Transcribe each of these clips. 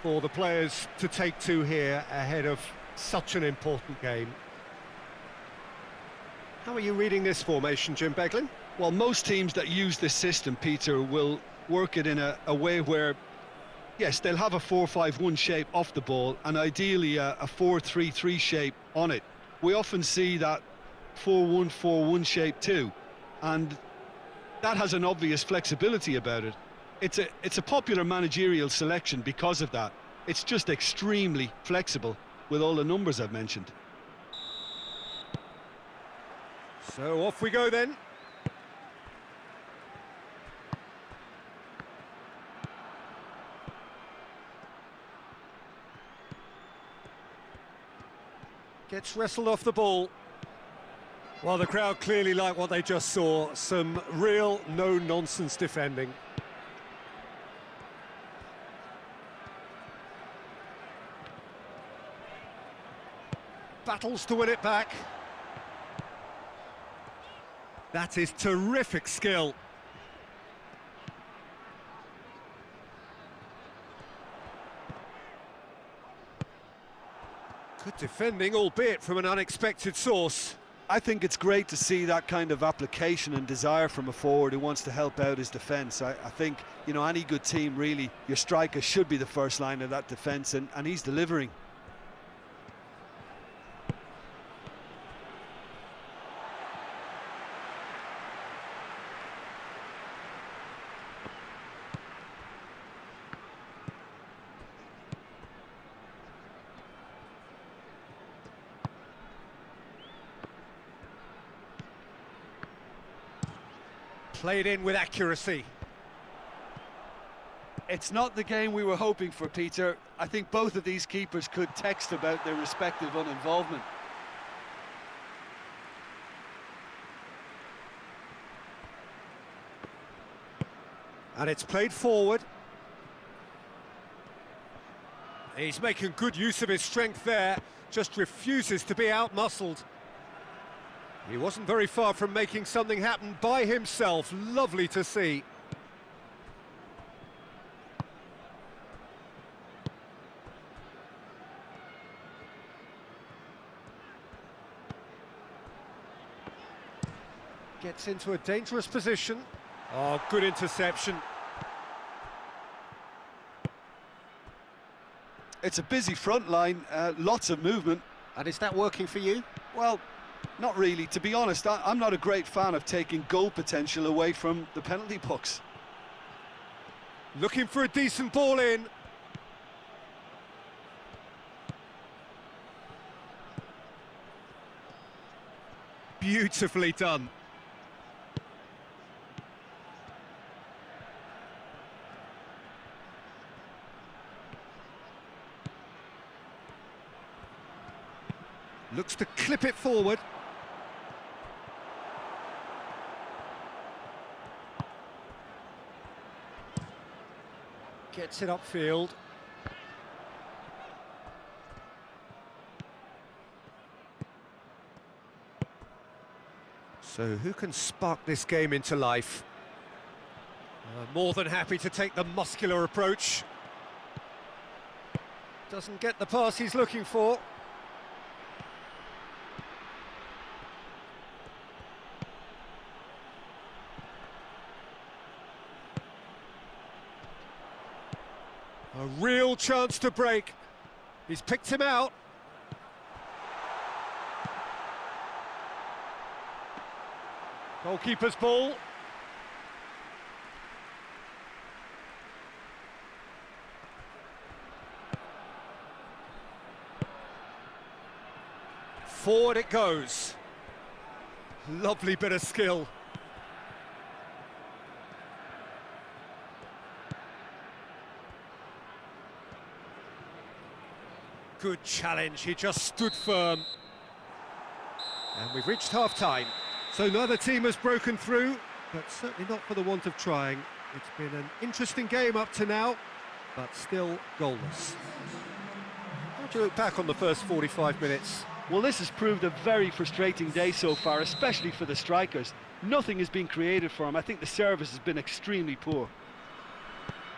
for the players to take to here ahead of such an important game. How are you reading this formation, Jim Beglin? Well, most teams that use this system, Peter, will work it in a way where, yes, they'll have a 4-5-1 shape off the ball and ideally a 4-3-3 shape on it. We often see that 4-1-4-1 shape too, and that has an obvious flexibility about it. It's a popular managerial selection because of that. It's just extremely flexible with all the numbers I've mentioned. So off we go then. Gets wrestled off the ball. Well, the crowd clearly like what they just saw. Some real no-nonsense defending. Battles to win it back. That is terrific skill. Good defending, albeit from an unexpected source. I think it's great to see that kind of application and desire from a forward who wants to help out his defence. I think, you know, any good team, really, your striker should be the first line of that defence, and he's delivering. Played in with accuracy. It's not the game we were hoping for, Peter. I think both of these keepers could text about their respective uninvolvement. And it's played forward. He's making good use of his strength there, just refuses to be out-muscled. He wasn't very far from making something happen by himself. Lovely to see. Gets into a dangerous position. Oh, good interception. It's a busy front line, lots of movement. And is that working for you? Well, not really. To be honest, I'm not a great fan of taking goal potential away from the penalty box. Looking for a decent ball in. Beautifully done. Looks to clip it forward. Gets it upfield. So who can spark this game into life? More than happy to take the muscular approach. Doesn't get the pass he's looking for. A real chance to break. He's picked him out. Goalkeeper's ball. Forward it goes. Lovely bit of skill. Good challenge, he just stood firm. And we've reached half-time. So neither team has broken through, but certainly not for the want of trying. It's been an interesting game up to now, but still goalless. How do you look back on the first 45 minutes? Well, this has proved a very frustrating day so far, especially for the strikers. Nothing has been created for them. I think the service has been extremely poor.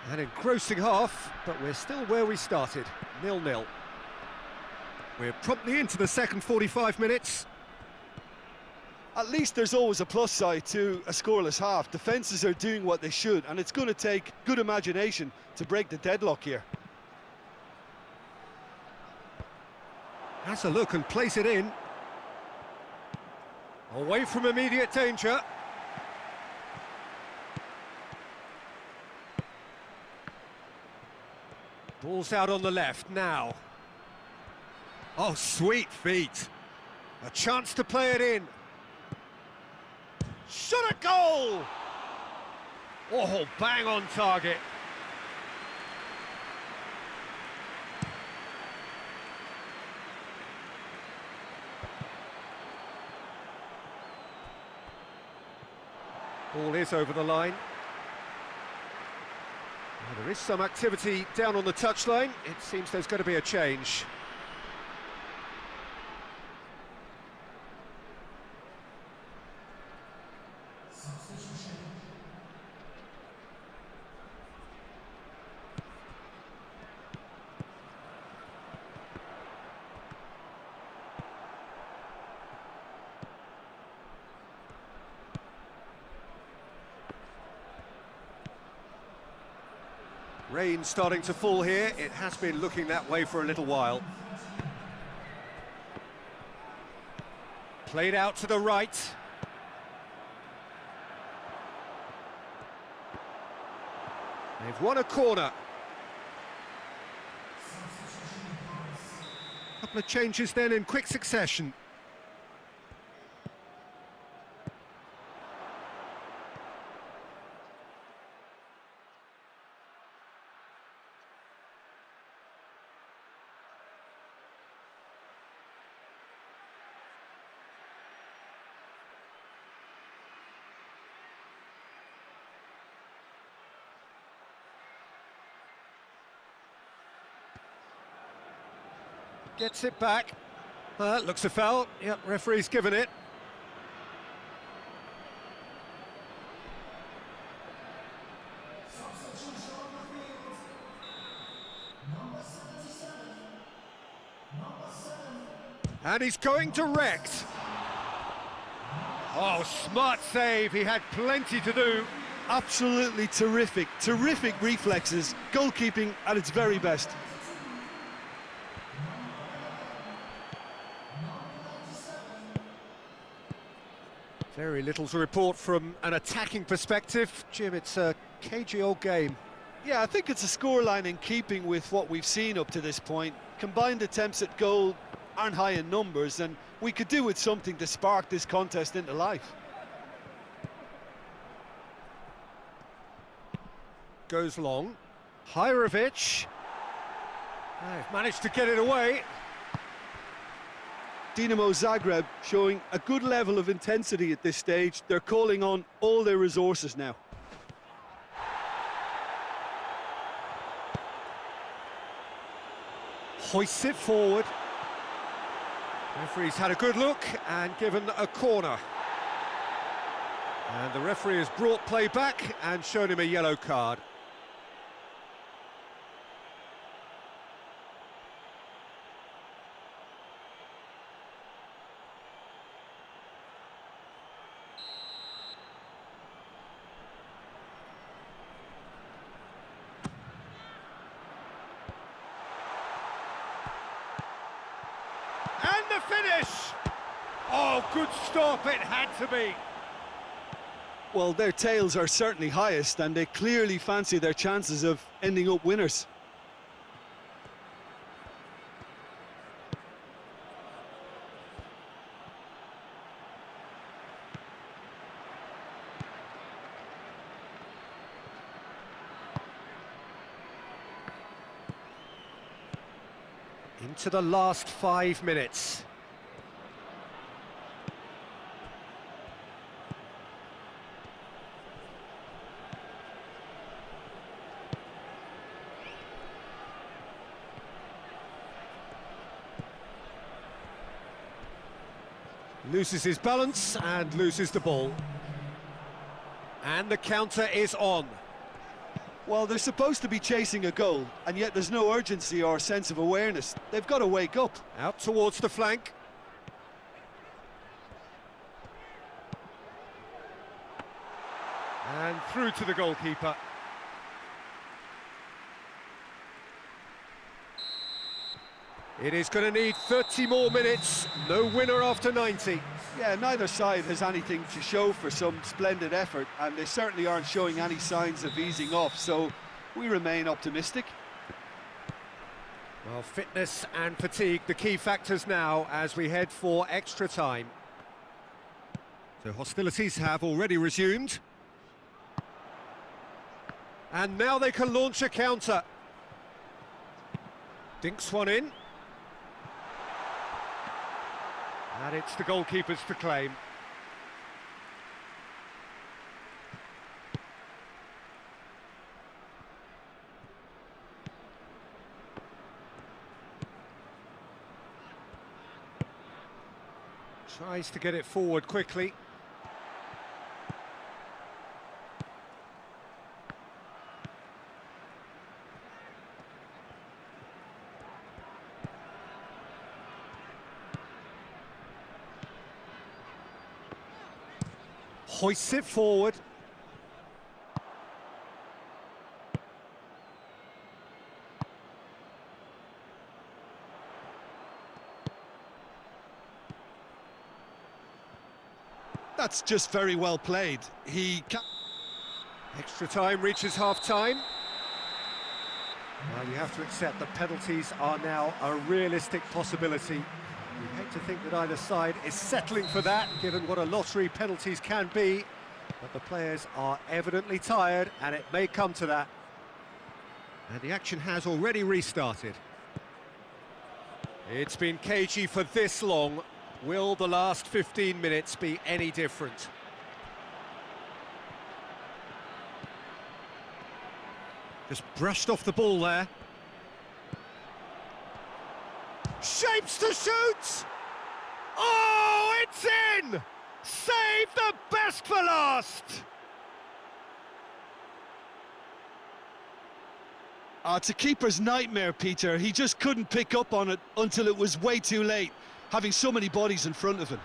An engrossing half, but we're still where we started, 0-0. We're promptly into the second 45 minutes. At least there's always a plus side to a scoreless half. Defences are doing what they should, and it's going to take good imagination to break the deadlock here. Has a look and plays it in. Away from immediate danger. Ball's out on the left now. Oh, sweet feet. A chance to play it in. Shot a goal! Oh, bang on target. Ball is over the line. Well, there is some activity down on the touchline. It seems there's going to be a change. Rain starting to fall here. It has been looking that way for a little while. Played out to the right. They've won a corner. Couple of changes then in quick succession. Gets it back. Looks a foul. Yep, referee's given it. And he's going direct. Oh, smart save. He had plenty to do. Absolutely terrific, terrific reflexes. Goalkeeping at its very best. Very little to report from an attacking perspective. Jim, it's a cagey old game. Yeah, I think it's a scoreline in keeping with what we've seen up to this point. Combined attempts at goal aren't high in numbers, and we could do with something to spark this contest into life. Goes long. Hajrovic. They've managed to get it away. Dinamo Zagreb showing a good level of intensity at this stage. They're calling on all their resources now. Hoists it forward. Referee's had a good look and given a corner. And the referee has brought play back and shown him a yellow card. And the finish! Oh, good stop, it had to be. Well, their tails are certainly highest, and they clearly fancy their chances of ending up winners. Into the last 5 minutes. Loses his balance and loses the ball. And the counter is on. Well, they're supposed to be chasing a goal, and yet there's no urgency or sense of awareness. They've got to wake up. Out towards the flank. And through to the goalkeeper. It is going to need 30 more minutes. No winner after 90. Yeah, neither side has anything to show for some splendid effort, and they certainly aren't showing any signs of easing off, so we remain optimistic. Well, fitness and fatigue, the key factors now as we head for extra time. So hostilities have already resumed. And now they can launch a counter. Dinks one in. And it's the goalkeepers to claim. Tries to get it forward quickly. Hoists it forward. That's just very well played. Extra time reaches half-time. Well, you have to accept that penalties are now a realistic possibility. You hate to think that either side is settling for that, given what a lottery penalties can be. But the players are evidently tired, and it may come to that. And the action has already restarted. It's been cagey for this long. Will the last 15 minutes be any different? Just brushed off the ball there. Shapes to shoot! Oh, it's in! Save the best for last! It's a keeper's nightmare, Peter. He just couldn't pick up on it until it was way too late, having so many bodies in front of him.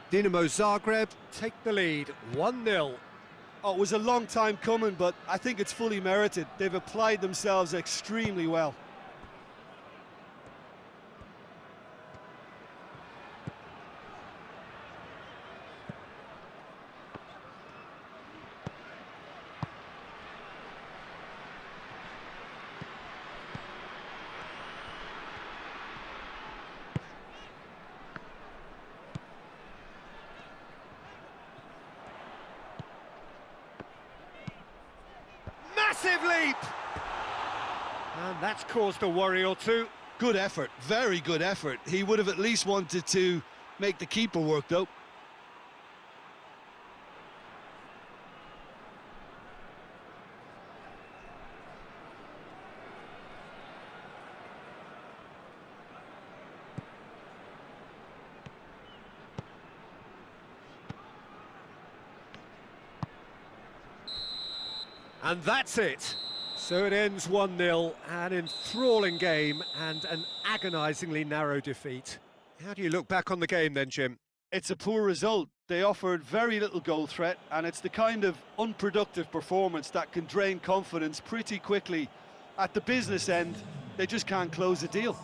Dinamo Zagreb take the lead, 1-0. Oh, it was a long time coming, but I think it's fully merited. They've applied themselves extremely well. Massive leap! And that's caused a worry or two. Good effort, very good effort. He would have at least wanted to make the keeper work, though. And that's it. So it ends 1-0, an enthralling game and an agonisingly narrow defeat. How do you look back on the game then, Jim? It's a poor result. They offered very little goal threat, and it's the kind of unproductive performance that can drain confidence pretty quickly. At the business end, they just can't close a deal.